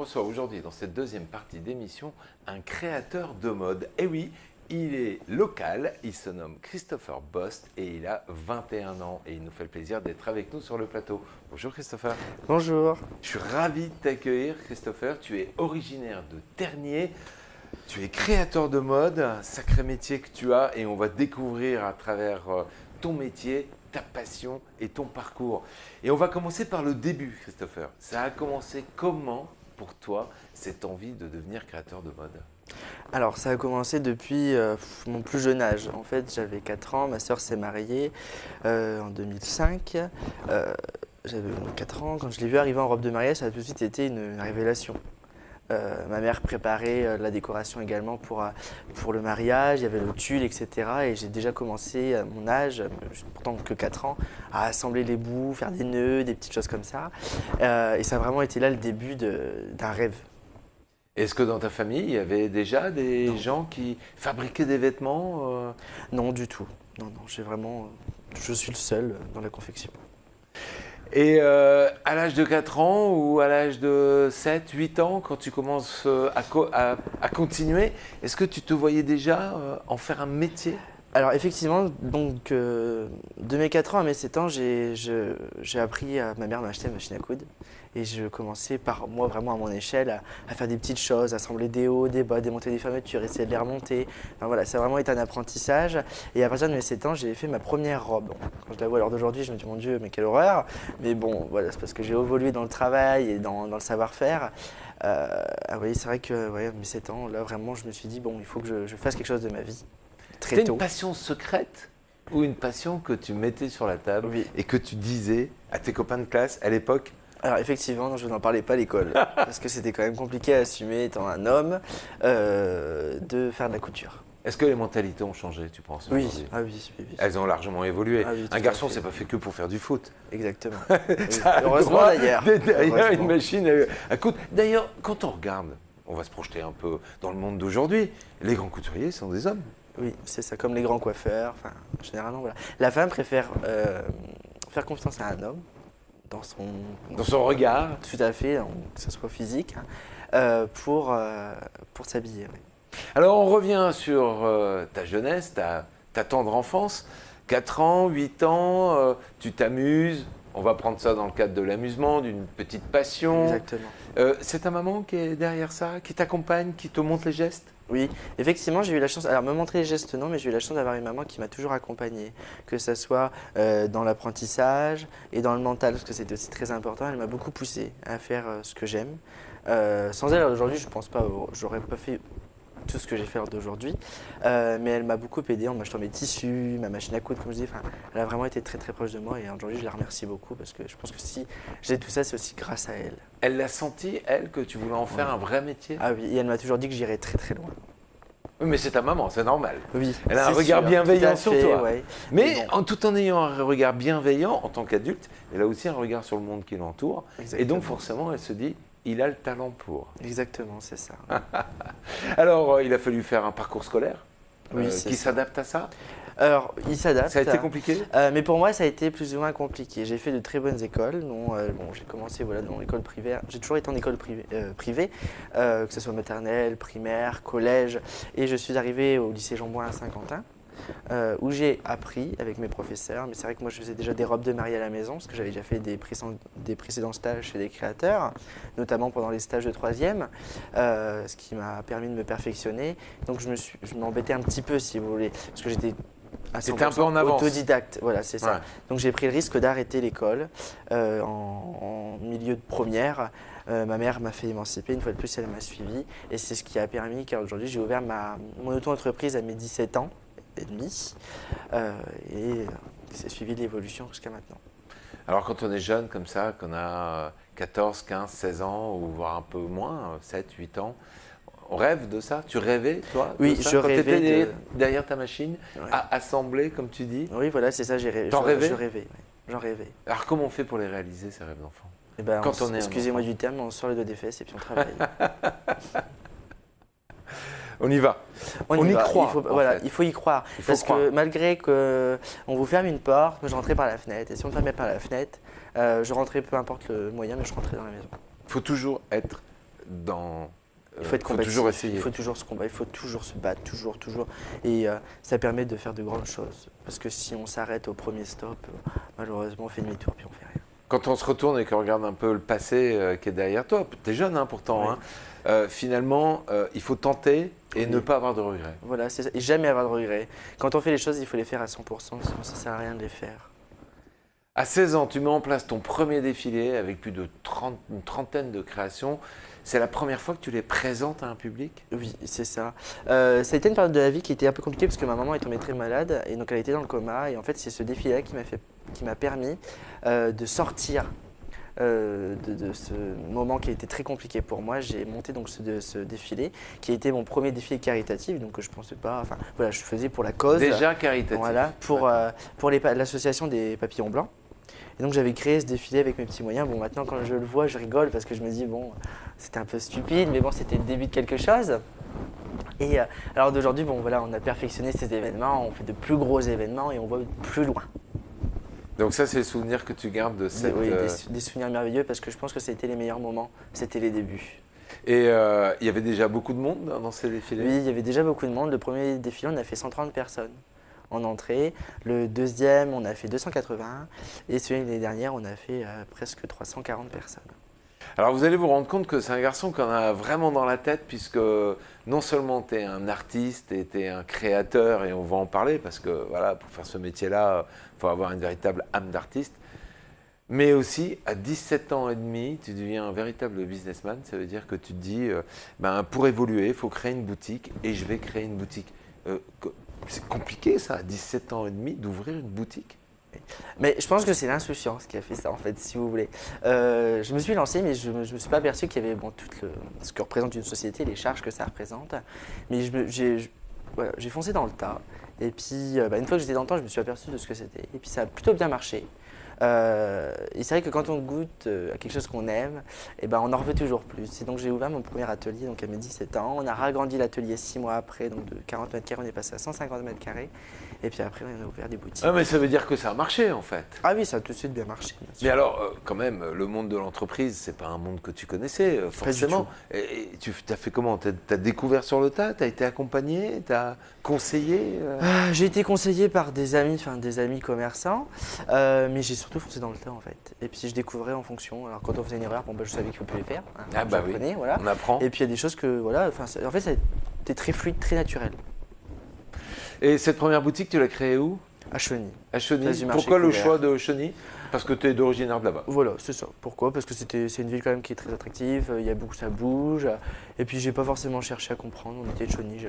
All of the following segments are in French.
reçoit aujourd'hui, dans cette deuxième partie d'émission, un créateur de mode. Et oui, il est local, il se nomme Christopher Bost et il a 21 ans. Et il nous fait le plaisir d'être avec nous sur le plateau. Bonjour Christopher. Bonjour. Je suis ravi de t'accueillir Christopher. Tu es originaire de Tergnier. Tu es créateur de mode, un sacré métier que tu as et on va découvrir à travers ton métier, ta passion et ton parcours. Et on va commencer par le début, Christopher. Ça a commencé comment pour toi cette envie de devenir créateur de mode? Alors ça a commencé depuis mon plus jeune âge. En fait, j'avais 4 ans, ma sœur s'est mariée en 2005. J'avais 4 ans, quand je l'ai vue arriver en robe de mariage, ça a tout de suite été une révélation. Ma mère préparait la décoration également pour le mariage, il y avait le tulle, etc. Et j'ai déjà commencé à mon âge, pourtant que 4 ans, à assembler les bouts, faire des nœuds, des petites choses comme ça. Et ça a vraiment été là le début d'un rêve. Est-ce que dans ta famille, il y avait déjà des gens qui fabriquaient des vêtements Non, du tout. Non, je suis le seul dans la confection. Et à l'âge de 4 ans ou à l'âge de 7, 8 ans, quand tu commences à continuer, est-ce que tu te voyais déjà en faire un métier? Alors effectivement, donc, de mes 4 ans à mes 7 ans, j'ai appris à ma mère m'acheter une machine à coudre. Et je commençais par moi, vraiment à mon échelle, à faire des petites choses, assembler des hauts, des bas, démonter des fermetures, essayer de les remonter. Enfin, voilà, ça a vraiment été un apprentissage. Et à partir de mes 7 ans, j'ai fait ma première robe. Quand je la vois à l'heure d'aujourd'hui, je me dis mon Dieu, mais quelle horreur. Mais bon, voilà, c'est parce que j'ai évolué dans le travail et dans le savoir-faire. Oui, c'est vrai que à mes 7 ans, là vraiment, je me suis dit, bon, il faut que je fasse quelque chose de ma vie. Très tôt. C'était une passion secrète ou une passion que tu mettais sur la table et que tu disais à tes copains de classe à l'époque? Alors effectivement, je n'en parlais pas à l'école, parce que c'était quand même compliqué à assumer, étant un homme, de faire de la couture. Est-ce que les mentalités ont changé, tu penses? Oui, oui. Oui. Elles ont largement évolué. Ah oui, un garçon, c'est pas fait que pour faire du foot. Exactement. Ça Heureusement d'ailleurs. Derrière une machine à coudre. D'ailleurs, quand on regarde, on va se projeter un peu dans le monde d'aujourd'hui, les grands couturiers sont des hommes. Oui, c'est ça, comme les grands coiffeurs. Enfin, généralement, voilà. La femme préfère faire confiance à un homme. Dans son regard. Tout à fait, que ce soit physique, pour s'habiller. Oui. Alors on revient sur ta jeunesse, ta tendre enfance. 4 ans, 8 ans, tu t'amuses. On va prendre ça dans le cadre de l'amusement, d'une petite passion. Exactement. C'est ta maman qui est derrière ça, qui t'accompagne, qui te montre les gestes? Oui, effectivement, j'ai eu la chance, alors me montrer les gestes non, mais j'ai eu la chance d'avoir une maman qui m'a toujours accompagné, que ce soit dans l'apprentissage et dans le mental, parce que c'était aussi très important. Elle m'a beaucoup poussé à faire ce que j'aime. Sans elle, aujourd'hui, je ne pense pas, j'aurais pas fait tout ce que j'ai fait d'aujourd'hui, mais elle m'a beaucoup aidé en m'achetant mes tissus, ma machine à coudre, comme je dis. Enfin, elle a vraiment été très très proche de moi et aujourd'hui je la remercie beaucoup parce que je pense que si j'ai tout ça, c'est aussi grâce à elle. Elle l'a senti, elle, que tu voulais en faire un vrai métier? Ah oui, et elle m'a toujours dit que j'irais très très loin. Oui, mais c'est ta maman, c'est normal. Oui, elle a un regard bienveillant sur toi. Ouais. Mais tout en ayant un regard bienveillant en tant qu'adulte, elle a aussi un regard sur le monde qui l'entoure. Et donc forcément, elle se dit, il a le talent pour. Exactement, c'est ça. Alors, il a fallu faire un parcours scolaire qui ça. s'adapte à ça? Alors, il s'adapte. Ça a été compliqué? Mais pour moi, ça a été plus ou moins compliqué. J'ai fait de très bonnes écoles. J'ai commencé dans l'école privée. J'ai toujours été en école privée, que ce soit maternelle, primaire, collège. Et je suis arrivé au lycée Jean-Bouin à Saint-Quentin, où j'ai appris avec mes professeurs. Mais c'est vrai que moi, je faisais déjà des robes de mariée à la maison, parce que j'avais déjà fait des précédents stages chez des créateurs, notamment pendant les stages de 3e, ce qui m'a permis de me perfectionner. Donc, je m'embêtais un petit peu, si vous voulez, parce que j'étais un peu en avance. Autodidacte, voilà, c'est ça. Ouais. Donc j'ai pris le risque d'arrêter l'école en milieu de première. Ma mère m'a fait émanciper, une fois de plus elle m'a suivi et c'est ce qui a permis qu'aujourd'hui j'ai ouvert mon auto-entreprise à mes 17 ans et demi et c'est suivi de l'évolution jusqu'à maintenant. Alors quand on est jeune comme ça, qu'on a 14, 15, 16 ans ou voire un peu moins, 7, 8 ans, on rêve de ça? Tu rêvais, toi? Oui, je rêvais derrière ta machine, à assembler, comme tu dis? Oui, voilà, c'est ça, j'ai rêvé. T'en rêvais? Je rêvais, oui. J'en rêvais. Alors comment on fait pour les réaliser, ces rêves d'enfant? Eh ben, excusez-moi du terme, on sort les doigts des fesses et puis on travaille. On y va. On y croit. Il faut y croire. Parce que malgré qu'on vous ferme une porte, moi je rentrais par la fenêtre. Et si on me fermait par la fenêtre, je rentrais peu importe le moyen, mais je rentrais dans la maison. Il faut toujours être dans... Il faut être combatif, toujours essayer. il faut toujours se combattre, il faut toujours se battre, toujours. Et ça permet de faire de grandes choses. Parce que si on s'arrête au premier stop, malheureusement, on fait demi-tour puis on fait rien. Quand on se retourne et qu'on regarde un peu le passé qui est derrière toi, tu es jeune pourtant, Oui. finalement, il faut tenter et ne pas avoir de regrets. Voilà, c'est ça. Et jamais avoir de regrets. Quand on fait les choses, il faut les faire à 100%, sinon ça ne sert à rien de les faire. À 16 ans, tu mets en place ton premier défilé avec plus de une trentaine de créations. C'est la première fois que tu les présentes à un public? Oui, c'est ça. Ça a été une période de la vie qui était un peu compliquée parce que ma maman est tombée très malade et donc elle était dans le coma. Et en fait, c'est ce défilé-là qui m'a permis de sortir de ce moment qui a été très compliqué pour moi. J'ai monté donc ce défilé qui a été mon premier défilé caritatif, donc je pensais pas. Enfin, voilà, je faisais pour la cause. Déjà caritatif. Voilà, pour l'association des papillons blancs. Et donc j'avais créé ce défilé avec mes petits moyens. Bon, maintenant quand je le vois, je rigole parce que je me dis bon, c'était un peu stupide, mais bon, c'était le début de quelque chose. Et alors d'aujourd'hui, bon voilà, on a perfectionné ces événements, on fait de plus gros événements et on voit plus loin. Donc ça, c'est le souvenir que tu gardes de cette... Oui, des souvenirs merveilleux parce que je pense que c'était les meilleurs moments, c'était les débuts. Et il y avait déjà beaucoup de monde dans ces défilés? Oui, il y avait déjà beaucoup de monde. Le premier défilé, on a fait 130 personnes en entrée. Le deuxième, on a fait 280. Et celui de l'année dernière, on a fait presque 340 personnes. Alors vous allez vous rendre compte que c'est un garçon qu'on a vraiment dans la tête puisque non seulement tu es un artiste et tu es un créateur et on va en parler parce que voilà, pour faire ce métier-là, il faut avoir une véritable âme d'artiste. Mais aussi, à 17 ans et demi, tu deviens un véritable businessman. Ça veut dire que tu te dis, pour évoluer, il faut créer une boutique et je vais créer une boutique. C'est compliqué ça, à 17 ans et demi, d'ouvrir une boutique? Mais je pense que c'est l'insouciance qui a fait ça en fait, si vous voulez. Je me suis lancé, mais je ne me suis pas aperçu qu'il y avait ce que représente une société, les charges que ça représente. Mais j'ai foncé dans le tas. Et puis, une fois que j'étais dans le tas, je me suis aperçu de ce que c'était. Et puis ça a plutôt bien marché. Et c'est vrai que quand on goûte à quelque chose qu'on aime, on en veut toujours plus. Et donc j'ai ouvert mon premier atelier donc à mes 17 ans. On a ragrandi l'atelier 6 mois après, donc de 40 mètres carrés, on est passé à 150 mètres carrés. Et puis après, on a ouvert des boutiques. Ah, mais ça veut dire que ça a marché en fait. Ah oui, ça a tout de suite bien marché. Bien sûr. Mais alors, quand même, le monde de l'entreprise, c'est pas un monde que tu connaissais, forcément. Et tu as fait comment? Tu as découvert sur le tas? Tu as été accompagné? Tu as conseillé J'ai été conseillé par des amis commerçants, mais j'ai surtout foncé dans le tas en fait. Et puis je découvrais en fonction. Alors quand on faisait une erreur, je savais qu'il ne pouvait plus les faire. Oui, voilà. On apprend. Et puis il y a des choses que, voilà, en fait, c'était très fluide, très naturel. Et cette première boutique, tu l'as créée où? À Chauny. À Chauny. Pourquoi le choix de Chauny? Parce que tu es d'origine de là-bas. Voilà, c'est ça. Pourquoi? Parce que c'est une ville quand même qui est très attractive, il y a beaucoup, ça bouge. Et puis j'ai pas forcément cherché à comprendre, on était de Chauny,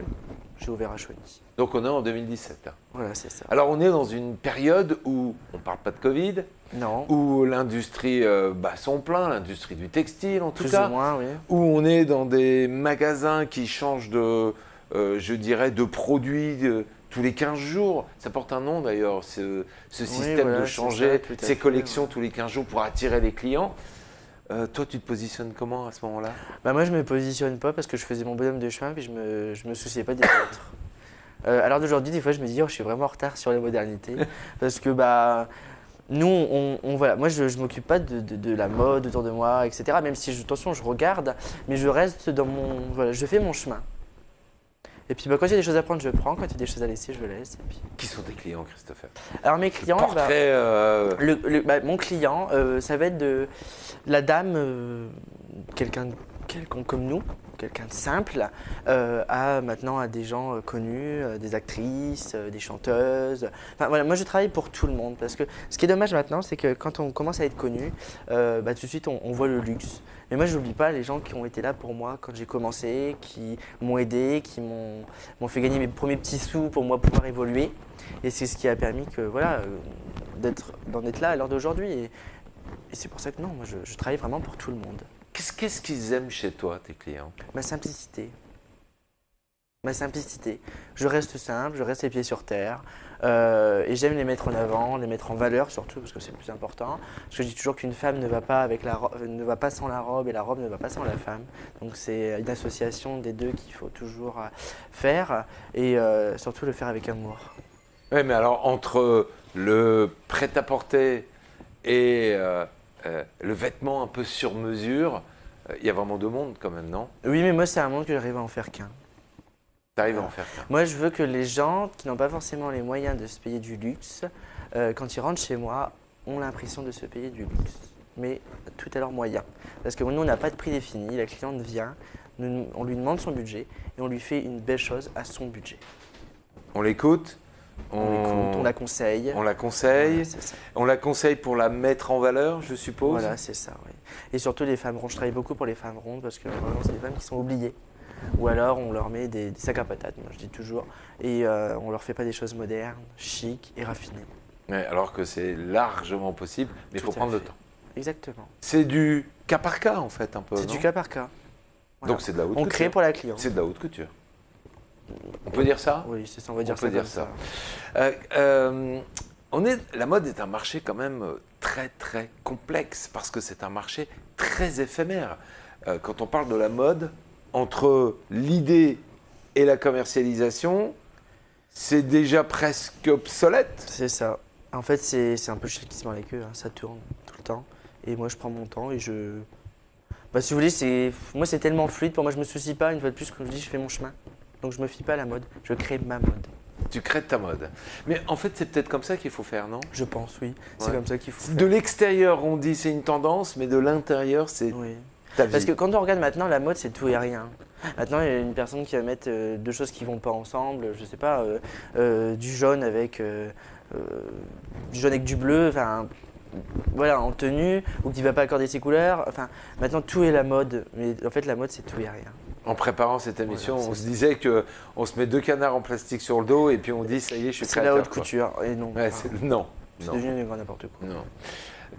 j'ai ouvert à Chauny. Donc on est en 2017. Voilà, c'est ça. Alors on est dans une période où on ne parle pas de Covid, non. Où l'industrie bat son plein, l'industrie du textile en tout cas. Plus ou moins, oui. Où on est dans des magasins qui changent je dirais, de produits tous les 15 jours. Ça porte un nom d'ailleurs, ce système de changer ses collections tous les 15 jours pour attirer les clients. Toi, tu te positionnes comment à ce moment-là? Moi, je ne me positionne pas parce que je faisais mon bonhomme de chemin et je me souciais pas des autres. À l'heure d'aujourd'hui, des fois, je me dis, je suis vraiment en retard sur les modernités parce que nous, voilà, moi, je ne m'occupe pas de la mode autour de moi, etc. Même si, attention, je regarde, mais je reste dans voilà, je fais mon chemin. Et puis quand il y a des choses à prendre, je prends. Quand il y a des choses à laisser, je laisse. Et puis... Qui sont tes clients, Christopher? Alors mes clients, mon client, ça va être de la dame, quelqu'un comme nous, quelqu'un de simple, maintenant à des gens connus, des actrices, des chanteuses. Enfin, voilà, moi je travaille pour tout le monde parce que ce qui est dommage maintenant, c'est que quand on commence à être connu, tout de suite on voit le luxe. Mais moi je n'oublie pas les gens qui ont été là pour moi quand j'ai commencé, qui m'ont aidé, qui m'ont fait gagner mes premiers petits sous pour moi pouvoir évoluer. Et c'est ce qui a permis que, voilà, d'en être là à l'heure d'aujourd'hui. Et c'est pour ça que non, moi je travaille vraiment pour tout le monde. Qu'est-ce qu'ils aiment chez toi, tes clients? Ma simplicité. Ma simplicité. Je reste simple, je reste les pieds sur terre et j'aime les mettre en avant, les mettre en valeur surtout parce que c'est le plus important. Parce que je dis toujours qu'une femme ne va pas sans la robe et la robe ne va pas sans la femme. Donc c'est une association des deux qu'il faut toujours faire et surtout le faire avec amour. Oui, mais alors entre le prêt-à-porter et le vêtement un peu sur mesure, Il y a vraiment deux mondes quand même, non? Oui, mais moi, c'est un monde que j'arrive à en faire qu'un. Tu arrives à en faire qu'un. Moi, je veux que les gens qui n'ont pas forcément les moyens de se payer du luxe, quand ils rentrent chez moi, ont l'impression de se payer du luxe, mais tout à leurs moyens. Parce que nous, on n'a pas de prix défini, la cliente vient, on lui demande son budget et on lui fait une belle chose à son budget. On l'écoute, On la conseille. on la conseille, Voilà, c'est ça. on la conseille pour la mettre en valeur, je suppose. Voilà, c'est ça, oui. Et surtout les femmes rondes. Je travaille beaucoup pour les femmes rondes parce que vraiment, c'est des femmes qui sont oubliées. Ou alors, on leur met des sacs à patates, moi je dis toujours, et on leur fait pas des choses modernes, chic et raffinées. Ouais, alors que c'est largement possible, mais il faut Tout à prendre le fait. temps. Exactement. C'est du cas par cas en fait un peu. C'est non? du cas par cas. Voilà. Donc c'est de la haute On couture. crée pour la cliente. C'est de la haute couture. On peut dire ça? Oui, c'est ça, on va dire On peut ça dire comme ça. ça. La mode est un marché quand même très très complexe parce que c'est un marché très éphémère. Quand on parle de la mode, entre l'idée et la commercialisation, c'est déjà presque obsolète. C'est ça. En fait, c'est un peu le chat qui se mord les queues, hein. Ça tourne tout le temps. Et moi, je prends mon temps et je... Bah, si vous voulez, moi, c'est tellement fluide. Pour moi, je me soucie pas. Une fois de plus, comme je dis, je fais mon chemin. Donc, je me fie pas à la mode. Je crée ma mode. Tu crées ta mode. Mais en fait, c'est peut-être comme ça qu'il faut faire, non? Je pense, oui. C'est Ouais. comme ça qu'il faut faire. De l'extérieur, on dit c'est une tendance, mais de l'intérieur, c'est Oui. ta vie. Parce que quand on regarde maintenant, la mode, c'est tout et rien. Maintenant, il y a une personne qui va mettre deux choses qui vont pas ensemble. Je sais pas, du jaune avec du bleu. Enfin, voilà, en tenue, ou qui va pas accorder ses couleurs. Enfin, maintenant, tout est la mode. Mais en fait, la mode, c'est tout et rien. En préparant cette émission, Voilà, on c'est se ça. disait qu'on se met deux canards en plastique sur le dos et puis on dit ça y est, je suis C'est la créateur. haute quoi. couture. Et non. Ouais, non. c'est Non. devenu n'importe quoi. Non.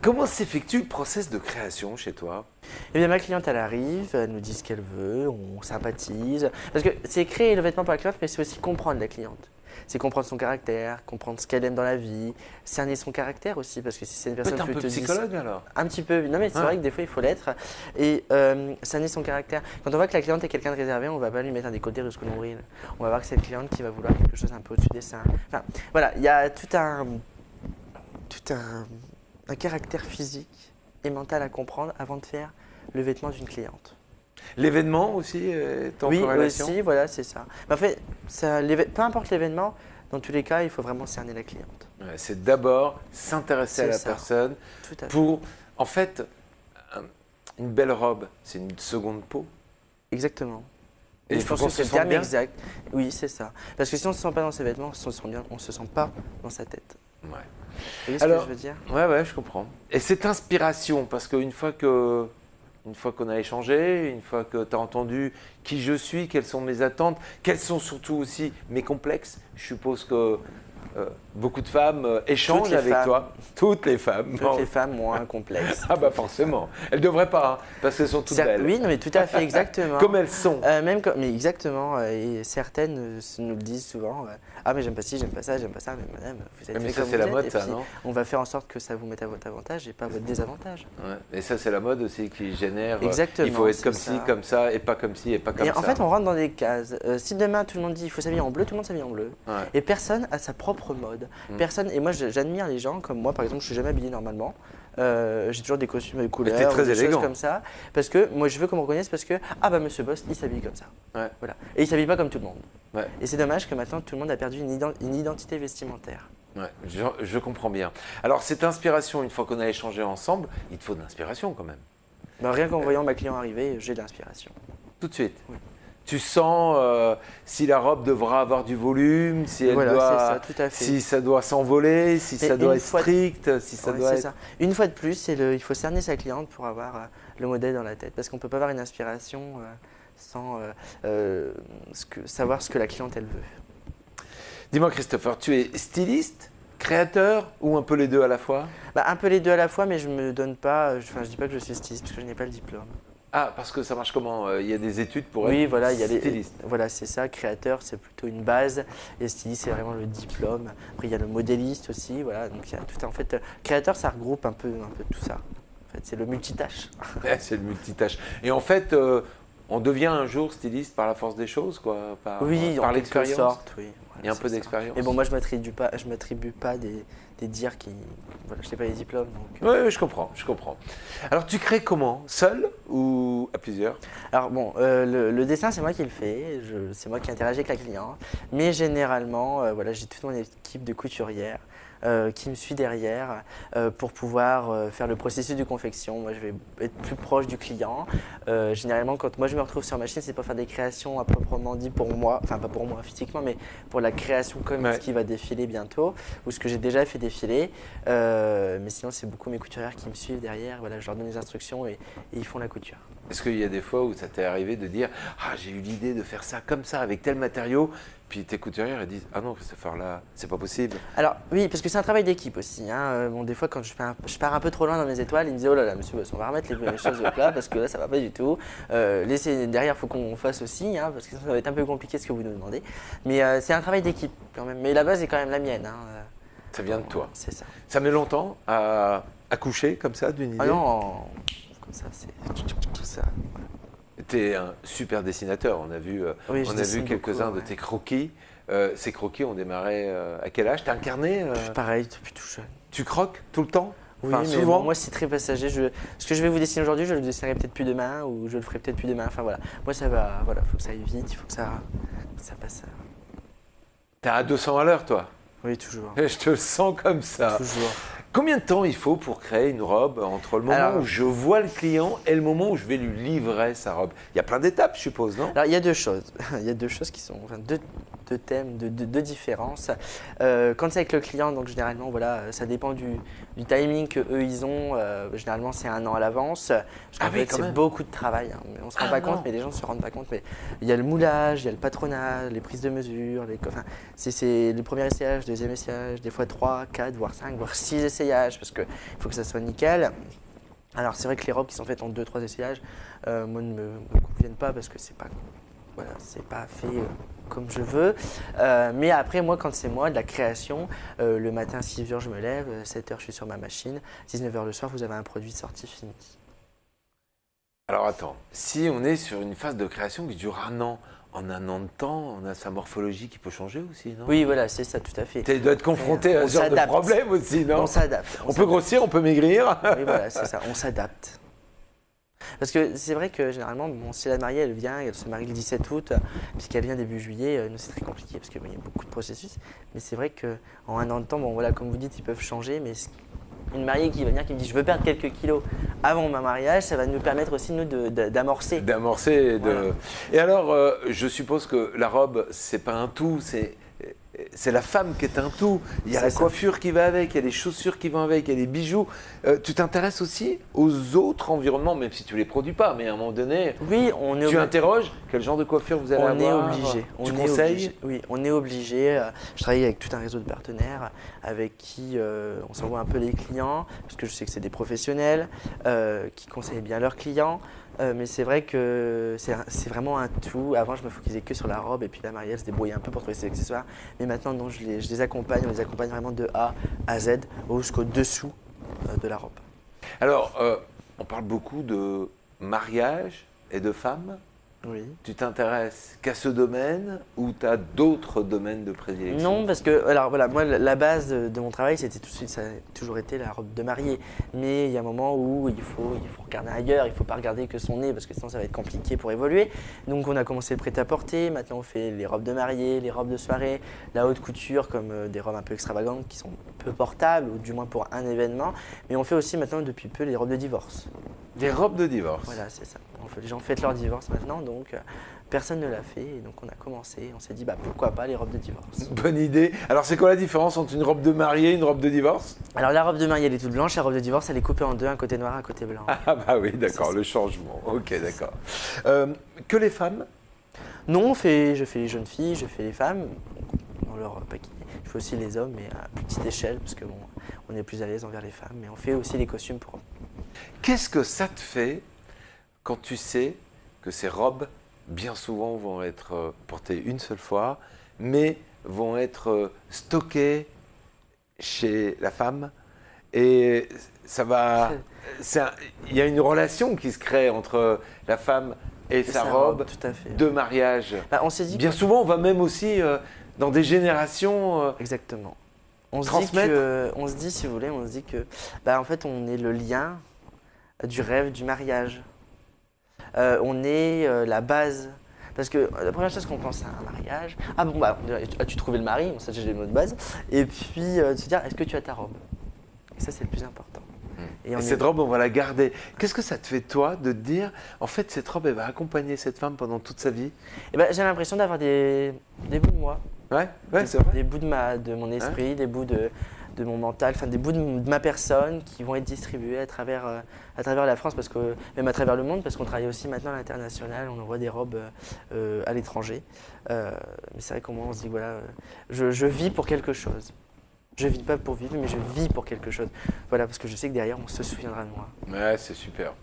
Comment s'effectue le process de création chez toi? Eh bien, ma cliente, elle arrive, elle nous dit ce qu'elle veut, on sympathise. Parce que c'est créer le vêtement pour la cliente, mais c'est aussi comprendre la cliente. C'est comprendre son caractère, comprendre ce qu'elle aime dans la vie, cerner son caractère aussi, parce que si c'est une personne Peut-être un peu plutôt psychologue alors? un petit peu, non mais c'est Ah. vrai que des fois il faut l'être. Et cerner son caractère. Quand on voit que la cliente est quelqu'un de réservé, on ne va pas lui mettre un décolleté jusqu'au nombril. On va voir que c'est une cliente qui va vouloir quelque chose un peu au-dessus des seins. Enfin, voilà, il y a tout un caractère physique et mental à comprendre avant de faire le vêtement d'une cliente. L'événement aussi est en Oui, corrélation? aussi, voilà, c'est ça. Mais en fait, peu importe l'événement, dans tous les cas, il faut vraiment cerner la cliente. Ouais, c'est d'abord s'intéresser à C'est la ça. personne Tout à fait. pour, en fait, une belle robe, c'est une seconde peau. Exactement. Et Et il je faut pense qu'on que se c'est le sente terme bien. exact. Oui, c'est ça. Parce que si on ne se sent pas dans ses vêtements, on se sent bien, on se sent pas dans sa tête. Ouais. Vous voyez ce Alors- que je veux dire? Ouais, je comprends. Et cette inspiration, parce qu'une fois qu'on a échangé, une fois que tu as entendu qui je suis, quelles sont mes attentes, quels sont surtout aussi mes complexes, je suppose que beaucoup de femmes échangent Toutes les avec femmes. toi. Toutes les femmes. Toutes les femmes ont un complexe. Ah bah forcément. Elles ne devraient pas, hein, parce qu'elles sont toutes belles. Oui, non, mais tout à fait, exactement. Comme elles sont. Mais exactement, et certaines nous le disent souvent. Ah, mais j'aime pas ci, j'aime pas ça, j'aime pas ça, mais madame, vous êtes Mais fait ça, comme c'est vous la êtes, mode, et ça, puis non? on va faire en sorte que ça vous mette à votre avantage et pas à votre désavantage. Ouais. Et ça, c'est la mode aussi qui génère. Exactement, Il faut être c'est comme ça. ci, comme ça, et pas comme ci, et pas comme Et ça. en fait, on rentre dans des cases. Si demain tout le monde dit il faut s'habiller en bleu, tout le monde s'habille en bleu. Ouais. Et personne a sa propre mode. Personne. Et moi, j'admire les gens comme moi, par exemple, je suis jamais habillé normalement. J'ai toujours des costumes de couleurs, t'es très des élégant. choses comme ça. Parce que moi, je veux qu'on me reconnaisse parce que ah bah Monsieur Boss, il s'habille comme ça. Ouais. Voilà. Et il s'habille pas comme tout le monde. Ouais. Et c'est dommage que maintenant tout le monde a perdu une identité vestimentaire. Ouais, je comprends bien. Alors, cette inspiration, une fois qu'on a échangé ensemble, il te faut de l'inspiration quand même. Bah, rien qu'en voyant ma client arriver, j'ai de l'inspiration. Tout de suite. Oui. Tu sens si la robe devra avoir du volume, si elle Voilà, doit, c'est ça, tout à fait. si ça doit s'envoler, si Mais ça doit une être fois- strict, si ça Ouais, doit c'est être. ça. Une fois de plus, il faut cerner sa cliente pour avoir le modèle dans la tête. Parce qu'on ne peut pas avoir une inspiration sans savoir ce que la cliente elle veut. Dis-moi, Christopher, tu es styliste, créateur ou un peu les deux à la fois? Bah, un peu les deux à la fois, mais je me donne pas. Je dis pas que je suis styliste parce que je n'ai pas le diplôme. Ah, parce que ça marche comment? Il y a des études pour Oui, être voilà, il y a styliste. Voilà, c'est ça. Créateur, c'est plutôt une base. Et styliste, c'est vraiment le diplôme. Après, il y a le modéliste aussi. Voilà, donc il y a tout. En fait, créateur, ça regroupe un peu tout ça. En fait, c'est le multitâche. Ouais, c'est le multitâche. Et en fait, on devient un jour styliste par la force des choses, quoi, par Oui, en quelque l'expérience. sorte, oui. Il y a un c'est peu ça. d'expérience. Mais bon, moi, je m'attribue pas des dires qui. Voilà, je n'ai pas les diplômes. Donc, Oui, je comprends, je comprends. Alors, tu crées comment? Seul ou à plusieurs? Alors bon, le dessin, c'est moi qui le fais, c'est moi qui interagis avec la cliente, mais généralement, voilà, j'ai toute mon équipe de couturières qui me suit derrière pour pouvoir faire le processus de confection. Moi, je vais être plus proche du client. Généralement, quand moi je me retrouve sur machine, c'est pour faire des créations à proprement dit pour moi, enfin pas pour moi physiquement, mais pour la création comme Ouais. ce qui va défiler bientôt ou ce que j'ai déjà fait défiler. Mais sinon, c'est beaucoup mes couturières qui me suivent derrière. Voilà, je leur donne les instructions et ils font la couture. Est-ce qu'il y a des fois où ça t'est arrivé de dire ah, j'ai eu l'idée de faire ça comme ça avec tel matériau, puis tes couturières elles disent ah non Christopher là c'est pas possible. Alors oui, parce que c'est un travail d'équipe aussi. Hein. Bon, des fois, quand je pars un peu trop loin dans mes étoiles, ils me disent oh là là, monsieur, on va remettre les choses au plat parce que là, ça va pas du tout. Laissez derrière, il faut qu'on fasse aussi, hein, parce que ça va être un peu compliqué ce que vous nous demandez. Mais c'est un travail d'équipe quand même. Mais la base est quand même la mienne. Hein. Ça vient de toi. C'est ça. Ça met longtemps à accoucher comme ça d'une idée? Ah non, comme ça, c'est tout ça. Voilà. Tu es un super dessinateur. On a vu, Oui, je on a vu dessine quelques-uns beaucoup, de ouais. tes croquis. Ces croquis ont démarré à quel âge? T'as un carnet Pareil, depuis tout jeune. Tu croques tout le temps? Oui, Enfin, mais souvent. bon, moi c'est très passager. Ce que je vais vous dessiner aujourd'hui, je le dessinerai peut-être plus demain ou je le ferai peut-être plus demain. Enfin voilà, moi ça va, voilà, faut que ça aille vite, il faut que ça passe. T'es à 200 à l'heure toi. Oui, toujours. Je te le sens comme ça. Toujours. Combien de temps il faut pour créer une robe entre le moment Alors- où je vois le client et le moment où je vais lui livrer sa robe? Il y a plein d'étapes, je suppose, non? Alors il y a deux choses. Il y a deux choses qui sont, enfin, deux thèmes, deux différences. Quand c'est avec le client, donc généralement, voilà, ça dépend du timing qu'eux ils ont. Généralement, c'est un an à l'avance. Parce qu'en Ah oui, fait, quand c'est même. beaucoup de travail. Hein. On se rend Ah pas non. compte, mais les gens ne se rendent pas compte. Mais il y a le moulage, il y a le patronage, les prises de mesure. Enfin, c'est le premier essayage, deuxième essayage, des fois 3, 4, voire 5, voire 6 essayages, parce qu'il faut que ça soit nickel. Alors c'est vrai que les robes qui sont faites en 2-3 essayages, moi ne me conviennent pas parce que c'est pas, voilà, c'est pas fait comme je veux. Mais après moi quand c'est moi de la création, le matin 6h je me lève, 7h je suis sur ma machine, 19h le soir vous avez un produit sorti fini. Alors attends, si on est sur une phase de création qui dure un an, en un an de temps, on a sa morphologie qui peut changer aussi, non? Oui voilà c'est ça tout à fait. Tu dois être confronté à On ce genre de s'adapte. problème aussi, non? On s'adapte. On peut grossir, on peut maigrir. Oui voilà c'est ça, on s'adapte. Parce que c'est vrai que généralement, bon, si la mariée elle vient, elle se marie le 17 août, puis qu'elle vient début juillet, nous c'est très compliqué parce qu'il y a beaucoup de processus. Mais c'est vrai qu'en un an de temps, bon voilà, comme vous dites, ils peuvent changer. Mais une mariée qui va venir, qui me dit je veux perdre quelques kilos avant mon mariage, ça va nous permettre aussi nous d'amorcer. D'amorcer. Et, Voilà. et alors, je suppose que la robe, c'est pas un tout, c'est la femme qui est un tout. Il y a C'est la ça. coiffure qui va avec, il y a les chaussures qui vont avec, il y a les bijoux. Tu t'intéresses aussi aux autres environnements, même si tu les produis pas, mais à un moment donné, Oui, on est tu interroges quel genre de coiffure vous allez On est avoir. obligé. Tu On est conseilles obligé. Oui, on est obligé. Je travaille avec tout un réseau de partenaires avec qui on s'envoie un peu les clients, parce que je sais que c'est des professionnels qui conseillent bien leurs clients. Mais c'est vrai que c'est vraiment un tout. Avant, je me focalisais que sur la robe et puis la mariée, elle se débrouillait un peu pour trouver ses accessoires. Mais maintenant, non, je les accompagne. On les accompagne vraiment de A à Z jusqu'au dessous de la robe. Alors, on parle beaucoup de mariage et de femmes. Oui. Tu t'intéresses qu'à ce domaine ou tu as d'autres domaines de prédilection? Non, parce que alors voilà, moi la base de mon travail, ça a toujours été la robe de mariée. Mais il y a un moment où il faut regarder ailleurs, il ne faut pas regarder que son nez parce que sinon ça va être compliqué pour évoluer. Donc on a commencé le prêt-à-porter, maintenant on fait les robes de mariée, les robes de soirée, la haute couture comme des robes un peu extravagantes qui sont peu portables ou du moins pour un événement. Mais on fait aussi maintenant depuis peu les robes de divorce. Des robes de divorce. Voilà, c'est ça. Les gens fêtent leur divorce maintenant, donc personne ne l'a fait. Et donc on a commencé, on s'est dit bah, pourquoi pas les robes de divorce. Bonne idée. Alors, c'est quoi la différence entre une robe de mariée et une robe de divorce? Alors la robe de mariée elle est toute blanche, la robe de divorce elle est coupée en deux, un côté noir, un côté blanc. Ah bah oui, d'accord, C'est ça. le changement. Ok, d'accord. Que les femmes? Non, je fais les jeunes filles, je fais les femmes, dans leur paquet. Je fais aussi les hommes, mais à plus petite échelle, parce que bon, on est plus à l'aise envers les femmes, mais on fait aussi les costumes pour eux. Qu'est-ce que ça te fait quand tu sais que ces robes, bien souvent, vont être portées une seule fois, mais vont être stockées chez la femme et ça va... Il y a une relation qui se crée entre la femme et sa robe tout à fait. de mariage. Bah, on s'est dit Bien souvent, on va même aussi dans des générations Exactement. On transmettre. on se dit, si vous voulez, on se dit que, bah, en fait, on est le lien du rêve du mariage. On est la base. Parce que la première chose qu'on pense à un mariage, ah bon, bah, as-tu trouvé le mari? Bon, ça, j'ai les mots de base. Et puis, se dire, est-ce que tu as ta robe? Et ça, c'est le plus important. Et cette robe, on va la garder. Qu'est-ce que ça te fait, toi, de te dire, en fait, cette robe, elle va accompagner cette femme pendant toute sa vie? Et ben, j'ai l'impression d'avoir des bouts de moi. Ouais, c'est vrai. Des bouts de mon esprit, des bouts de mon mental, enfin des bouts de ma personne qui vont être distribués à travers la France, parce que, même à travers le monde, parce qu'on travaille aussi maintenant à l'international, on envoie des robes à l'étranger. Mais c'est vrai qu'au moins on se dit, voilà, je vis pour quelque chose. Je vis pas pour vivre, mais je vis pour quelque chose. Voilà, parce que je sais que derrière, on se souviendra de moi. Ouais, c'est super.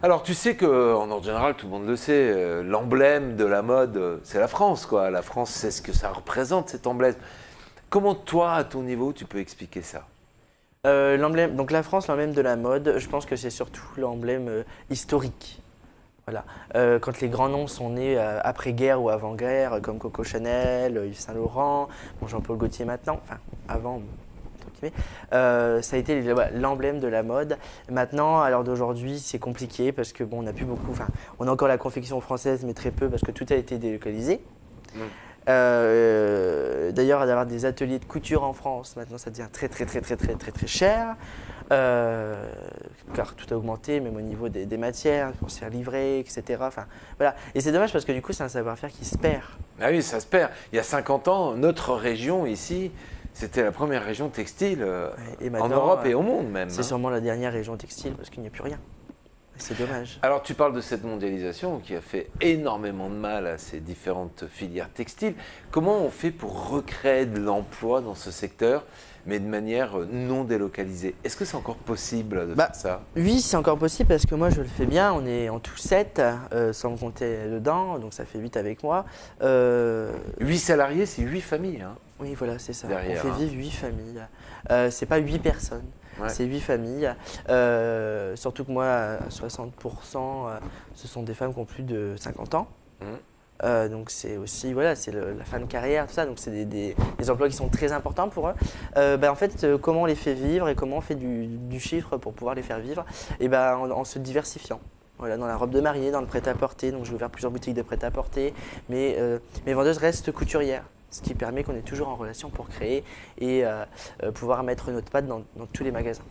Alors, tu sais qu'en ordre général, tout le monde le sait, l'emblème de la mode, c'est la France, quoi. La France, c'est ce que ça représente, cet emblème. Comment, toi, à ton niveau, tu peux expliquer ça? L'emblème, donc la France, l'emblème de la mode, je pense que c'est surtout l'emblème historique. Voilà. Quand les grands noms sont nés après-guerre ou avant-guerre, comme Coco Chanel, Yves Saint Laurent, bon, Jean-Paul Gaultier maintenant, enfin avant, entre guillemets, ça a été l'emblème de la mode. Maintenant, à l'heure d'aujourd'hui, c'est compliqué parce que bon, on n'a plus beaucoup, enfin, on a encore la confection française, mais très peu parce que tout a été délocalisé. D'ailleurs, d'avoir des ateliers de couture en France, maintenant, ça devient très cher. Car tout a augmenté, même au niveau des matières, pour se faire livrer, etc. Enfin, voilà. Et c'est dommage parce que du coup, c'est un savoir-faire qui se perd. Ah oui, ça se perd. Il y a 50 ans, notre région ici, c'était la première région textile en Europe et au monde même. C'est sûrement la dernière région textile parce qu'il n'y a plus rien. C'est dommage. Alors, tu parles de cette mondialisation qui a fait énormément de mal à ces différentes filières textiles. Comment on fait pour recréer de l'emploi dans ce secteur, mais de manière non délocalisée? Est-ce que c'est encore possible de faire ça? Oui, c'est encore possible parce que moi, je le fais bien. On est en tout 7, sans me compter dedans, donc ça fait 8 avec moi. 8 salariés, c'est 8 familles. Hein, oui, voilà, c'est ça. derrière, on fait vivre 8 familles. C'est pas 8 personnes. Ouais. C'est 8 familles, surtout que moi, à 60%, ce sont des femmes qui ont plus de 50 ans. Donc c'est aussi, voilà, c'est la fin de carrière, tout ça, donc c'est des emplois qui sont très importants pour eux. En fait, comment on les fait vivre et comment on fait du chiffre pour pouvoir les faire vivre? Et en se diversifiant. Voilà, dans la robe de mariée, dans le prêt-à-porter, donc j'ai ouvert plusieurs boutiques de prêt-à-porter, mais mes vendeuses restent couturières. Ce qui permet qu'on est toujours en relation pour créer et pouvoir mettre notre patte dans tous les magasins.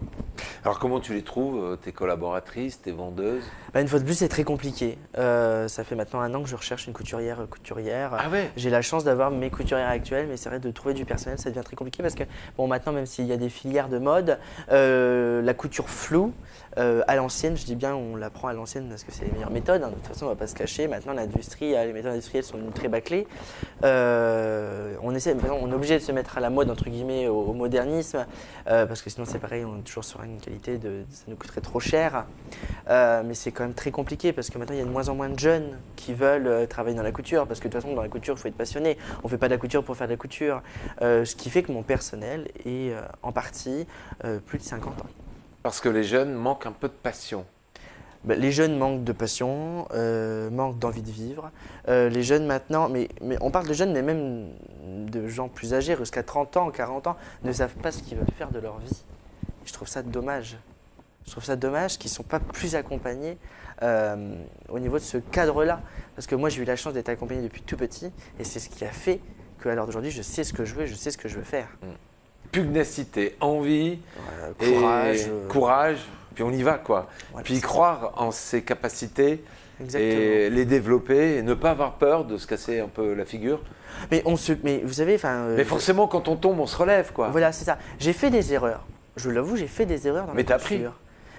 Alors comment tu les trouves, tes collaboratrices, tes vendeuses? Une fois de plus, c'est très compliqué. Ça fait maintenant 1 an que je recherche une couturière. Ah ouais? J'ai la chance d'avoir mes couturières actuelles, mais c'est vrai de trouver du personnel, ça devient très compliqué parce que bon, maintenant, même s'il y a des filières de mode, la couture floue, à l'ancienne, je dis bien on la prend à l'ancienne parce que c'est les meilleures méthodes. Hein. De toute façon, on ne va pas se cacher. Maintenant, l'industrie, les méthodes industrielles sont très bâclées. On est obligé de se mettre à la mode, entre guillemets, au modernisme, parce que sinon c'est pareil, on est toujours sur une qualité, ça nous coûterait trop cher. Mais c'est quand même très compliqué parce que maintenant il y a de moins en moins de jeunes qui veulent travailler dans la couture, parce que de toute façon dans la couture il faut être passionné, on ne fait pas de la couture pour faire de la couture. Ce qui fait que mon personnel est en partie plus de 50 ans. Parce que les jeunes manquent un peu de passion. Les jeunes manquent de passion, manquent d'envie de vivre. Les jeunes maintenant, mais on parle de jeunes, mais même de gens plus âgés, jusqu'à 30 ans, 40 ans, ne savent pas ce qu'ils veulent faire de leur vie. Je trouve ça dommage. Je trouve ça dommage qu'ils ne sont pas plus accompagnés au niveau de ce cadre-là. Parce que moi, j'ai eu la chance d'être accompagné depuis tout petit, et c'est ce qui a fait qu'à l'heure d'aujourd'hui, je sais ce que je veux, je sais ce que je veux faire. Pugnacité, envie, courage. Puis on y va, quoi. Ouais, puis croire en ses capacités. Exactement. Et les développer et ne pas avoir peur de se casser un peu la figure. Mais vous savez, mais forcément, quand on tombe, on se relève, quoi. Voilà, c'est ça. J'ai fait des erreurs. Je l'avoue, j'ai fait des erreurs dans mais ma couture. Mais t'as appris.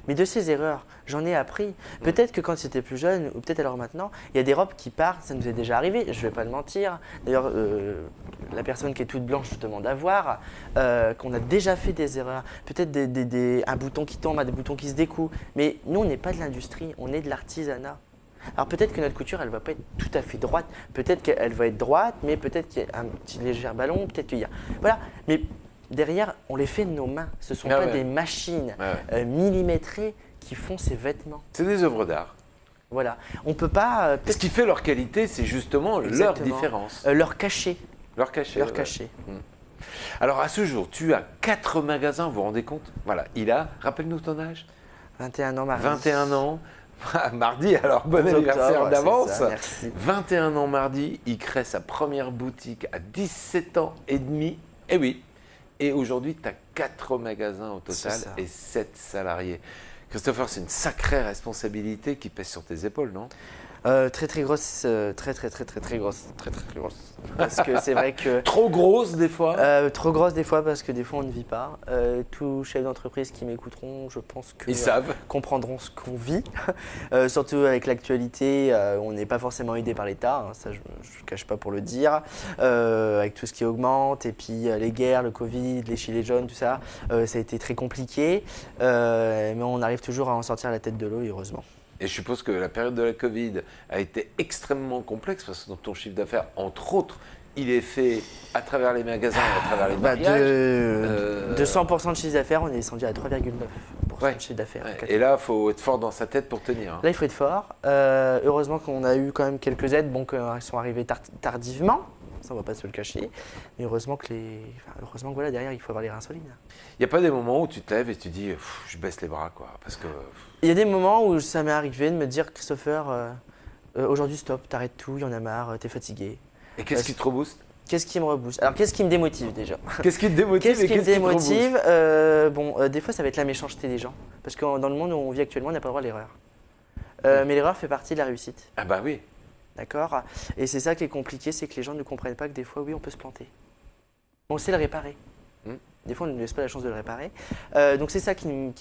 Mais de ces erreurs, j'en ai appris. Peut-être que quand j'étais plus jeune, ou peut-être alors maintenant, il y a des robes qui partent, ça nous est déjà arrivé, je ne vais pas le mentir. D'ailleurs, la personne qui est toute blanche, justement, d'avoir, qu'on a déjà fait des erreurs. Peut-être un bouton qui tombe, des boutons qui se découpent. Mais nous, on n'est pas de l'industrie, on est de l'artisanat. Alors peut-être que notre couture, elle ne va pas être tout à fait droite. Peut-être qu'elle va être droite, mais peut-être qu'il y a un petit léger ballon, peut-être qu'il y a… Voilà, mais… Derrière, on les fait de nos mains. Ce ne sont pas des machines millimétrées qui font ces vêtements. C'est des œuvres d'art. Voilà. On peut pas… Ce qui fait leur qualité, c'est justement leur différence. Leur cachet. Leur cachet. leur ouais. cachet. Alors à ce jour, tu as 4 magasins, vous vous rendez compte? Voilà, il a, rappelle-nous ton âge, 21 ans, mardi. 21 ans. Mardi, alors bon 11 anniversaire octobre, d'avance. c'est ça, merci. 21 ans mardi, il crée sa première boutique à 17 ans et demi. Et oui. Et aujourd'hui, tu as 4 magasins au total C'est ça. et 7 salariés. Christopher, c'est une sacrée responsabilité qui pèse sur tes épaules, non? Très très grosse, très grosse, très grosse. Parce que c'est vrai que Trop grosse des fois. trop grosse des fois parce que des fois on ne vit pas. Tous chefs d'entreprise qui m'écouteront, je pense que Ils savent. comprendront ce qu'on vit. Surtout avec l'actualité, on n'est pas forcément aidé par l'État, hein, ça je ne cache pas pour le dire. Avec tout ce qui augmente et puis les guerres, le Covid, les gilets jaunes, tout ça, ça a été très compliqué. Mais on arrive toujours à en sortir la tête de l'eau, et heureusement. Et je suppose que la période de la Covid a été extrêmement complexe parce que dans ton chiffre d'affaires, entre autres, il est fait à travers les magasins et à travers les mariages. De 100% de chiffre d'affaires, on est descendu à 3,9% Ouais. de chiffre d'affaires. Ouais. Et là, il faut être fort dans sa tête pour tenir. hein. Là, il faut être fort. Heureusement qu'on a eu quand même quelques aides, bon, qui sont arrivées tardivement. Ça, on va pas se le cacher. Mais heureusement que voilà, derrière, il faut avoir les reins solides. Il n'y a pas des moments où tu te lèves et tu dis je baisse les bras quoi parce que Il y a des moments où ça m'est arrivé de me dire, Christopher, aujourd'hui stop, t'arrêtes tout, il y en a marre, t'es fatigué. et qu'est-ce qui te rebooste? Qu'est-ce qui me rebooste? Alors, qu'est-ce qui me démotive déjà? Qu'est-ce qui te démotive Qu'est-ce et qui me qu'est-ce qui te rebooste? démotive? Des fois, ça va être la méchanceté des gens. Parce que dans le monde où on vit actuellement, on n'a pas le droit à l'erreur. Mais l'erreur fait partie de la réussite. Ah bah oui. D'accord? Et c'est ça qui est compliqué, c'est que les gens ne comprennent pas que des fois, oui, on peut se planter. On sait le réparer. Mm. Des fois, on ne laisse pas la chance de le réparer. Donc c'est ça qui me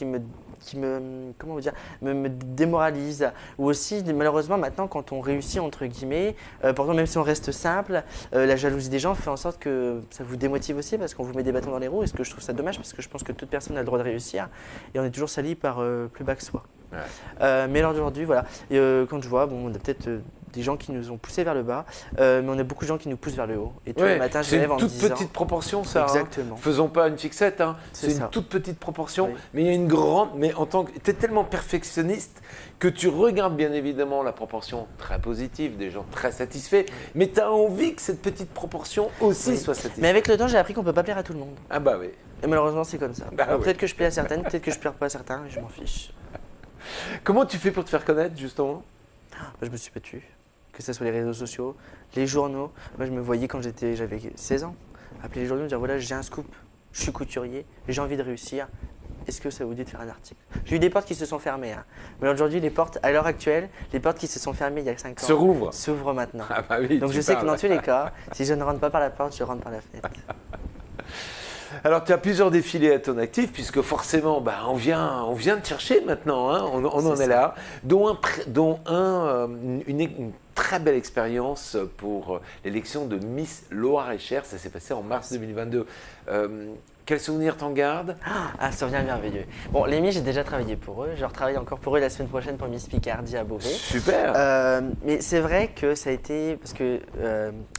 comment vous dire, me démoralise. Ou aussi, malheureusement, maintenant, quand on réussit, entre guillemets, pourtant, même si on reste simple, la jalousie des gens fait en sorte que ça vous démotive aussi parce qu'on vous met des bâtons dans les roues. Et ce que je trouve ça dommage parce que je pense que toute personne a le droit de réussir et on est toujours sali par plus bas que soi. Ouais. Mais lors d'aujourd'hui, voilà, et, quand je vois, bon, on a peut-être des gens qui nous ont poussés vers le bas, mais on a beaucoup de gens qui nous poussent vers le haut. Et tous Ouais, les matins, je c'est me une lève en me toute disant… petite proportion ça. Exactement. Faisons pas une fixette. C'est ça. une toute petite proportion, Oui. mais il y a une grande. Mais en tant que tu es tellement perfectionniste que tu regardes bien évidemment la proportion très positive des gens très satisfaits, mais tu as envie que cette petite proportion aussi Oui. soit satisfaite. Mais avec le temps, j'ai appris qu'on ne peut pas plaire à tout le monde. Ah bah oui. Et malheureusement, c'est comme ça. Bah Alors, oui. peut-être que je plais à certaines, peut-être que je plais pas à certains, et je m'en fiche. Comment tu fais pour te faire connaître justement? Moi, je me suis battu, que ce soit les réseaux sociaux, les journaux. Moi, je me voyais quand j'avais 16 ans, appeler les journaux, dire voilà, j'ai un scoop, je suis couturier, j'ai envie de réussir. Est-ce que ça vous dit de faire un article? J'ai eu des portes qui se sont fermées. Hein. Mais aujourd'hui, les portes, à l'heure actuelle, les portes qui se sont fermées il y a 5 ans Se rouvre. s'ouvrent maintenant. Ah bah oui. Donc tu je sais que parles. dans tous les cas, si je ne rentre pas par la porte, je rentre par la fenêtre. Alors, tu as plusieurs défilés à ton actif, puisque forcément, bah, on vient de chercher maintenant, hein, on en C'est est ça. là, dont une très belle expérience pour l'élection de Miss Loire-et-Cher, ça s'est passé en mars 2022. Quel souvenir t'en gardes? Ah, souvenir merveilleux. Bon, les Miss, j'ai déjà travaillé pour eux. Je retravaille encore pour eux la semaine prochaine pour Miss Picardie à Beauvais. Super. Mais c'est vrai que ça a été, parce que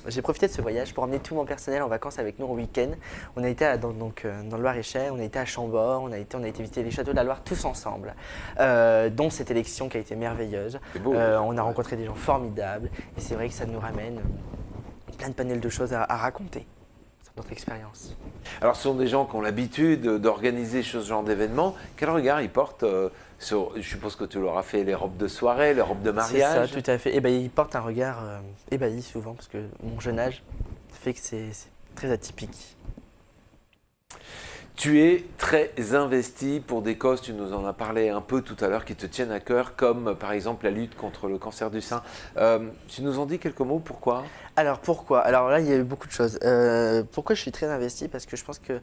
j'ai profité de ce voyage pour emmener tout mon personnel en vacances avec nous au week-end. On a été dans le Loir-et-Cher, on a été à Chambord, on a été visiter les châteaux de la Loire tous ensemble, dont cette élection qui a été merveilleuse. C'est beau. On a rencontré des gens formidables et c'est vrai que ça nous ramène plein de panels de choses à raconter sur notre expérience. Alors, ce sont des gens qui ont l'habitude d'organiser ce genre d'événements. Quel regard ils portent sur, je suppose que tu leur as fait les robes de soirée, les robes de mariage? C'est ça, tout à fait. Et ben, ils portent un regard ébahi souvent parce que mon jeune âge fait que c'est très atypique. Tu es très investi pour des causes, tu nous en as parlé un peu tout à l'heure, qui te tiennent à cœur, comme par exemple la lutte contre le cancer du sein. Tu nous en dis quelques mots, pourquoi? Alors pourquoi? Alors là, il y a eu beaucoup de choses. Pourquoi je suis très investi? Parce que je pense que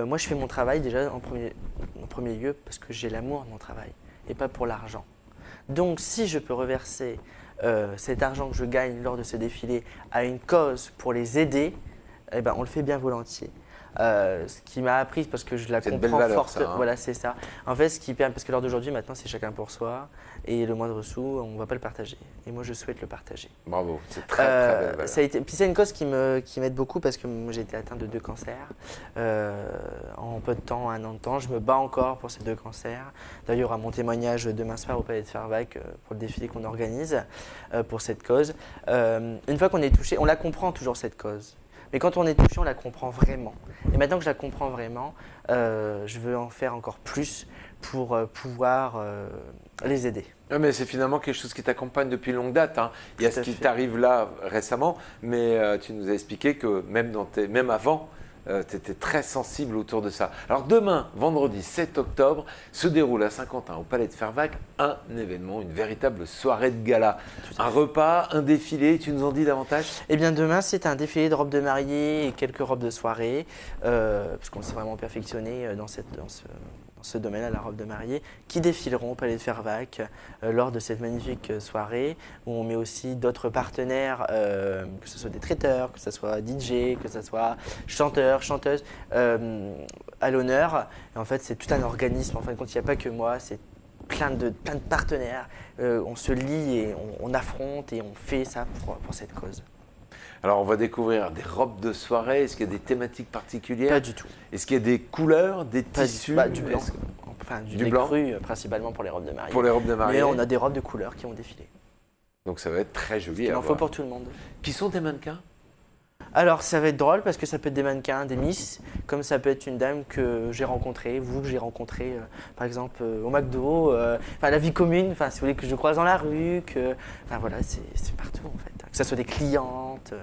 moi, je fais mon travail déjà en premier lieu parce que j'ai l'amour de mon travail et pas pour l'argent. Donc si je peux reverser cet argent que je gagne lors de ce défilé à une cause pour les aider, eh ben, on le fait bien volontiers. Ce qui m'a appris, parce que je la C'est une comprends belle valeur, forte, ça, hein. Voilà, c'est ça. En fait, ce qui permet, parce que l'heure d'aujourd'hui, maintenant, c'est chacun pour soi, et le moindre sou, on ne va pas le partager. Et moi, je souhaite le partager. Bravo, c'est très très belle valeur. Ça a été, puis c'est une cause qui m'aide beaucoup parce que moi, j'ai été atteint de 2 cancers en peu de temps, 1 an de temps. Je me bats encore pour ces 2 cancers. D'ailleurs, il y aura mon témoignage demain soir au Palais de Fervaques pour le défilé qu'on organise pour cette cause. Une fois qu'on est touché, on la comprend toujours cette cause. Mais quand on est touché, on la comprend vraiment. Et maintenant que je la comprends vraiment, je veux en faire encore plus pour pouvoir les aider. Non, mais c'est finalement quelque chose qui t'accompagne depuis longue date, hein. Il y a Tout ce à qui fait. t'arrive là récemment, mais tu nous as expliqué que même avant, tu étais très sensible autour de ça. Alors demain, vendredi 7 octobre, se déroule à Saint-Quentin, au Palais de Fervaques, un événement, une véritable soirée de gala. Un repas, un défilé, tu nous en dis davantage? Eh bien demain, c'est un défilé de robes de mariée et quelques robes de soirée, parce qu'on s'est vraiment perfectionné dans ce domaine-là, la robe de mariée, qui défileront au Palais de Fervaques lors de cette magnifique soirée, où on met aussi d'autres partenaires, que ce soit des traiteurs, que ce soit DJ, que ce soit chanteurs, chanteuses, à l'honneur. Et en fait, c'est tout un organisme. En fin de compte, il n'y a pas que moi, c'est plein de partenaires. On se lie et on affronte et on fait ça pour cette cause. Alors on va découvrir des robes de soirée, est-ce qu'il y a des thématiques particulières? Pas du tout. Est-ce qu'il y a des couleurs, des Pas tissus? du blanc. Est-ce que- Enfin, Du des blanc crus, principalement pour les robes de mariée. Pour les robes de mariée? Mais on a des robes de couleur qui ont défilé. Donc ça va être très joli Il à en faut voir. pour tout le monde. Qui sont des mannequins? Alors, ça va être drôle parce que ça peut être des mannequins, des miss, comme ça peut être une dame que j'ai rencontrée, vous que j'ai rencontrée, par exemple, au McDo, enfin, la vie commune, enfin, si vous voulez, que je croise dans la rue, enfin, voilà, c'est partout en fait. Que ce soit des clientes.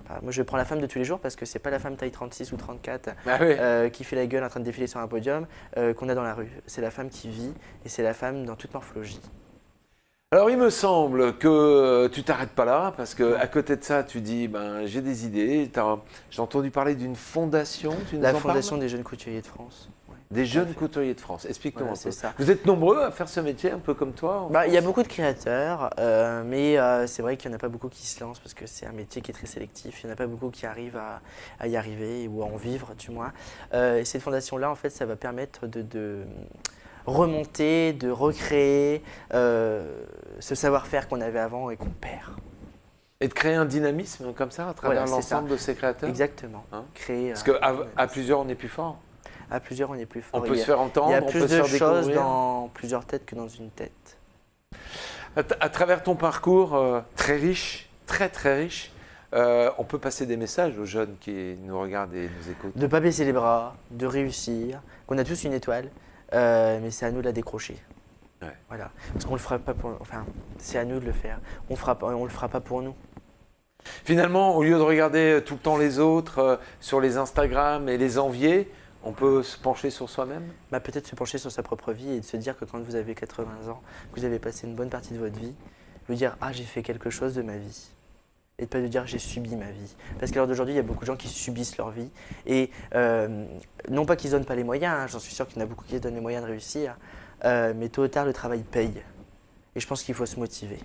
Enfin, moi, je prends la femme de tous les jours parce que c'est pas la femme taille 36 ou 34 Ah oui. qui fait la gueule en train de défiler sur un podium qu'on a dans la rue. C'est la femme qui vit et c'est la femme dans toute morphologie. Alors il me semble que tu t'arrêtes pas là, parce que à côté de ça, tu dis, ben, j'ai des idées. J'ai entendu parler d'une fondation, tu nous La en parles? Fondation des jeunes couturiers de France. Ouais. Des jeunes fait. couturiers de France. Explique-nous Voilà, un peu. c'est ça. Vous êtes nombreux à faire ce métier, un peu comme toi? Bah, il y a beaucoup de créateurs, mais c'est vrai qu'il n'y en a pas beaucoup qui se lancent parce que c'est un métier qui est très sélectif. Il n'y en a pas beaucoup qui arrivent à y arriver ou à en vivre, du moins. Et cette fondation-là, en fait, ça va permettre de remonter, de recréer ce savoir-faire qu'on avait avant et qu'on perd. Et de créer un dynamisme comme ça à travers Voilà, c'est l'ensemble de ces créateurs? Exactement. Hein Créer, Parce qu'à plusieurs, on est plus fort. à plusieurs, on est plus fort. On peut Il y se a- faire Il y entendre, a on plus peut se de faire choses découvrir. dans plusieurs têtes que dans une tête. À travers ton parcours très riche, très très riche, on peut passer des messages aux jeunes qui nous regardent et nous écoutent. De ne pas baisser les bras, de réussir, qu'on a tous une étoile, mais c'est à nous de la décrocher. Ouais. Voilà. Parce qu'on le fera pas pour. Enfin, c'est à nous de le faire. On le fera pas pour nous. Finalement, au lieu de regarder tout le temps les autres sur les Instagram et les envier, on peut se pencher sur soi-même. Bah, peut-être se pencher sur sa propre vie et de se dire que quand vous avez 80 ans, que vous avez passé une bonne partie de votre vie, vous dire ah j'ai fait quelque chose de ma vie. Et de pas de dire j'ai subi ma vie. Parce qu'à l'heure d'aujourd'hui, il y a beaucoup de gens qui subissent leur vie. Et non pas qu'ils ne donnent pas les moyens, hein, j'en suis sûr qu'il y en a beaucoup qui se donnent les moyens de réussir, mais tôt ou tard, le travail paye. Et je pense qu'il faut se motiver.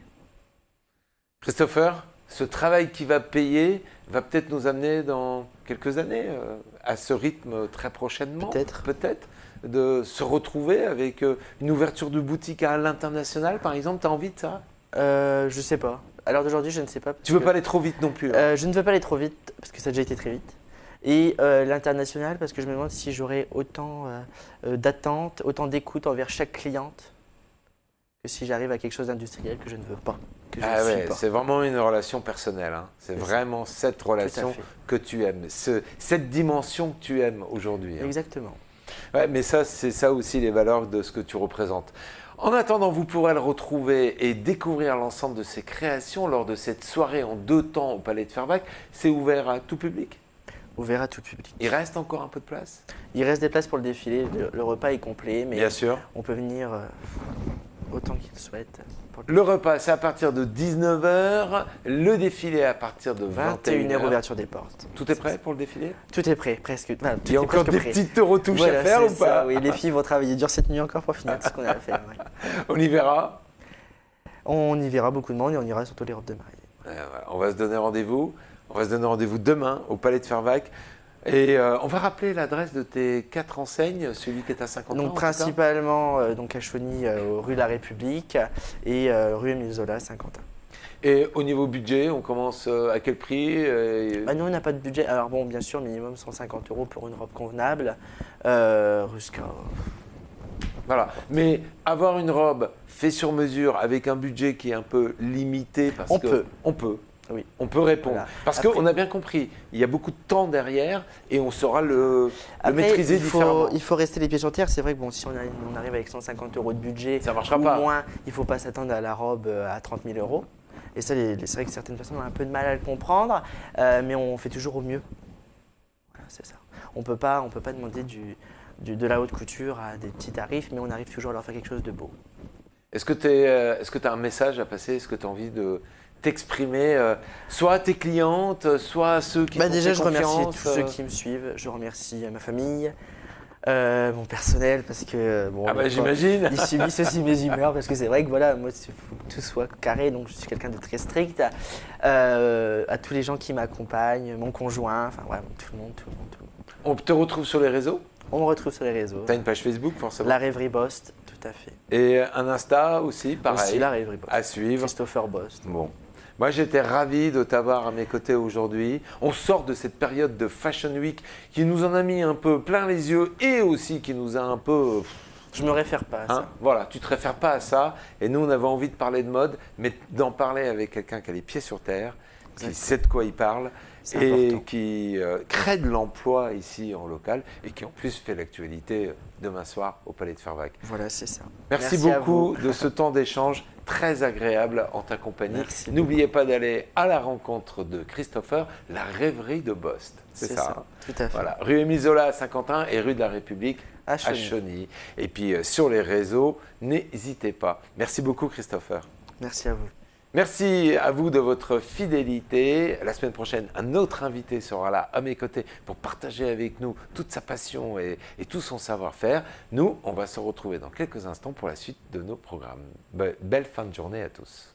Christopher, ce travail qui va payer va peut-être nous amener dans quelques années à ce rythme très prochainement. Peut-être. Peut-être de se retrouver avec une ouverture de boutique à l'international, par exemple. Tu as envie de ça? Je sais pas. À l'heure d'aujourd'hui, je ne sais pas. Tu veux pas aller trop vite non plus, hein? Je ne veux pas aller trop vite parce que ça a déjà été très vite. Et l'international parce que je me demande si j'aurai autant d'attente, autant d'écoute envers chaque cliente que si j'arrive à quelque chose d'industriel que je ne veux pas, que je Ah ne suis ouais, pas. c'est vraiment une relation personnelle, hein. C'est C'est ça. vraiment cette relation fait. que tu aimes, cette dimension que tu aimes aujourd'hui, hein. Exactement. Ouais, mais ça, c'est ça aussi les valeurs de ce que tu représentes. En attendant, vous pourrez le retrouver et découvrir l'ensemble de ses créations lors de cette soirée en 2 temps au Palais de Fervaques. C'est ouvert à tout public. Ouvert à tout public. Il reste encore un peu de place? Il reste des places pour le défilé. Le repas est complet, mais Bien sûr. on peut venir autant qu'il souhaite. Pour Le repas, c'est à partir de 19h. Le défilé à partir de 21h, 21h. ouverture des portes. Tout est prêt pour le défilé? Tout est prêt, presque. Enfin, tout Il y a est encore presque des prêt. petites retouches Voilà, à faire c'est ou pas? ça, oui, les filles vont travailler dur cette nuit encore pour finir tout ce qu'on a à faire. Ouais. On y verra. On y verra beaucoup de monde et on ira surtout les robes de mariée. Voilà, on va se donner rendez-vous. On va se donner rendez-vous demain au Palais de Fervaques. Et on va rappeler l'adresse de tes 4 enseignes, celui qui est à 50 ans. Donc principalement donc à Chauny, rue La République et rue Émile Zola, Saint-Quentin. Et au niveau budget, on commence à quel prix? Ah, nous, on n'a pas de budget. Alors bon, bien sûr, minimum 150 € pour une robe convenable. Rusca. Voilà. Mais avoir une robe faite sur mesure avec un budget qui est un peu limité, parce On que peut. on peut. Oui. On peut répondre. Voilà. Parce Après- qu'on a bien compris, il y a beaucoup de temps derrière et on saura le Après, maîtriser différemment. il faut rester les pieds sur terre. C'est vrai que bon, si on arrive avec 150 € de budget, Ça marchera ou pas. moins, il ne faut pas s'attendre à la robe à 30 000 €. Et ça, c'est vrai que certaines personnes ont un peu de mal à le comprendre, mais on fait toujours au mieux. Voilà, c'est ça. On peut pas demander de la haute couture à des petits tarifs, mais on arrive toujours à leur faire quelque chose de beau. Est-ce que tu as un message à passer? Est-ce que tu as envie de t'exprimer, soit à tes clientes, soit à ceux qui t'ont Déjà, fait je remercie confiance, tous ceux qui me suivent. Je remercie ma famille, mon personnel, parce que bon, Ah bah des fois, j'imagine. ils subissent aussi mes humeurs, parce que c'est vrai que voilà, moi, il faut que tout soit carré, donc je suis quelqu'un de très strict. À tous les gens qui m'accompagnent, mon conjoint, enfin voilà, tout le monde. On te retrouve sur les réseaux? On me retrouve sur les réseaux. Tu as une page Facebook forcément? La Rêverie Bost, tout à fait. Et un Insta aussi, pareil, Aussi la Rêverie Bost. à suivre. Christopher Bost. Bon. Moi, j'étais ravi de t'avoir à mes côtés aujourd'hui. On sort de cette période de Fashion Week qui nous en a mis un peu plein les yeux et aussi qui nous a un peu... Je me réfère pas à ça. Voilà, tu ne te réfères pas à ça. Et nous, on avait envie de parler de mode, mais d'en parler avec quelqu'un qui a les pieds sur terre, qui sait de quoi il parle C'est et important. qui crée de l'emploi ici en local et qui en plus fait l'actualité demain soir au Palais de Fervaques. Voilà, c'est ça. Merci à beaucoup vous. de ce temps d'échange très agréable en ta compagnie. Merci N'oubliez pas d'aller à la rencontre de Christopher, la rêverie de Bost. C'est ça. Tout à fait. Voilà, rue Émile Zola à Saint-Quentin et rue de la République À à Chauny. Chauny. Et puis sur les réseaux, n'hésitez pas. Merci beaucoup Christopher. Merci à vous. Merci à vous de votre fidélité. La semaine prochaine, un autre invité sera là à mes côtés pour partager avec nous toute sa passion et tout son savoir-faire. Nous, on va se retrouver dans quelques instants pour la suite de nos programmes. Belle fin de journée à tous.